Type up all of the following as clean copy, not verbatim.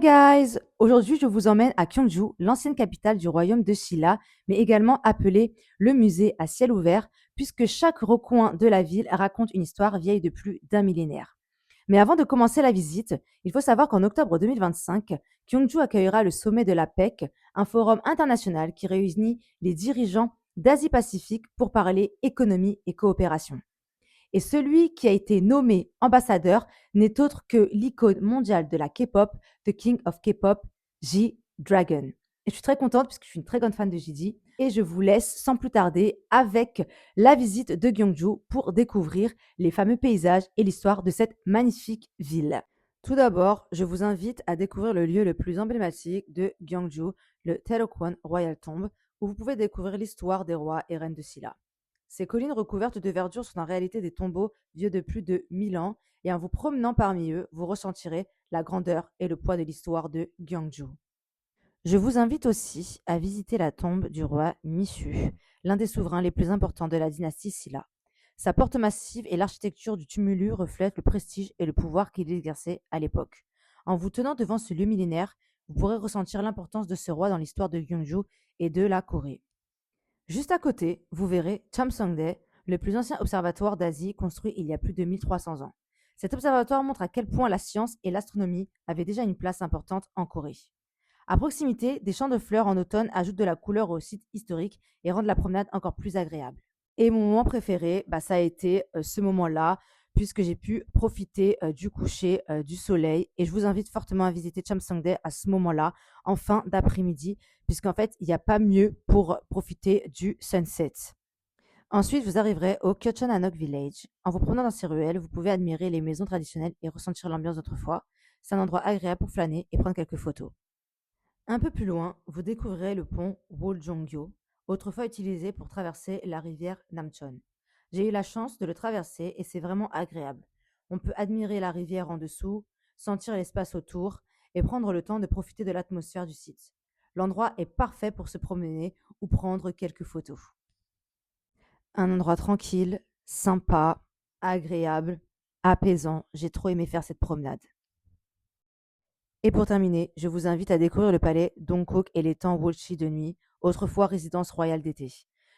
Hi guys! Aujourd'hui, je vous emmène à Gyeongju, l'ancienne capitale du royaume de Silla, mais également appelée le musée à ciel ouvert, puisque chaque recoin de la ville raconte une histoire vieille de plus d'un millénaire. Mais avant de commencer la visite, il faut savoir qu'en octobre 2025, Gyeongju accueillera le sommet de la PEC, un forum international qui réunit les dirigeants d'Asie-Pacifique pour parler économie et coopération. Et celui qui a été nommé ambassadeur n'est autre que l'icône mondiale de la K-pop, The King of K-pop, G-Dragon. Et je suis très contente puisque je suis une très grande fan de JD. Et je vous laisse sans plus tarder avec la visite de Gyeongju pour découvrir les fameux paysages et l'histoire de cette magnifique ville. Tout d'abord, je vous invite à découvrir le lieu le plus emblématique de Gyeongju, le Taerokwon Royal Tomb, où vous pouvez découvrir l'histoire des rois et reines de Silla. Ces collines recouvertes de verdure sont en réalité des tombeaux vieux de plus de 1000 ans, et en vous promenant parmi eux, vous ressentirez la grandeur et le poids de l'histoire de Gyeongju. Je vous invite aussi à visiter la tombe du roi Mishu, l'un des souverains les plus importants de la dynastie Silla. Sa porte massive et l'architecture du tumulus reflètent le prestige et le pouvoir qu'il exerçait à l'époque. En vous tenant devant ce lieu millénaire, vous pourrez ressentir l'importance de ce roi dans l'histoire de Gyeongju et de la Corée. Juste à côté, vous verrez Chamsongdae, le plus ancien observatoire d'Asie construit il y a plus de 1300 ans. Cet observatoire montre à quel point la science et l'astronomie avaient déjà une place importante en Corée. À proximité, des champs de fleurs en automne ajoutent de la couleur au site historique et rendent la promenade encore plus agréable. Et mon moment préféré, ça a été ce moment-là, puisque j'ai pu profiter du coucher du soleil. Et je vous invite fortement à visiter Chamsongdae à ce moment-là, en fin d'après-midi, puisqu'en fait, il n'y a pas mieux pour profiter du sunset. Ensuite, vous arriverez au Kyeocheonhanok Village. En vous promenant dans ces ruelles, vous pouvez admirer les maisons traditionnelles et ressentir l'ambiance d'autrefois. C'est un endroit agréable pour flâner et prendre quelques photos. Un peu plus loin, vous découvrirez le pont Woljongyo, autrefois utilisé pour traverser la rivière Namcheon. J'ai eu la chance de le traverser et c'est vraiment agréable. On peut admirer la rivière en dessous, sentir l'espace autour et prendre le temps de profiter de l'atmosphère du site. L'endroit est parfait pour se promener ou prendre quelques photos. Un endroit tranquille, sympa, agréable, apaisant. J'ai trop aimé faire cette promenade. Et pour terminer, je vous invite à découvrir le palais Dongkook et l'étang Wolchi de nuit, autrefois résidence royale d'été.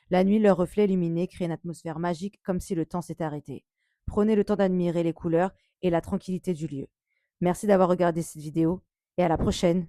La nuit, leurs reflets illuminés créent une atmosphère magique comme si le temps s'était arrêté. Prenez le temps d'admirer les couleurs et la tranquillité du lieu. Merci d'avoir regardé cette vidéo et à la prochaine.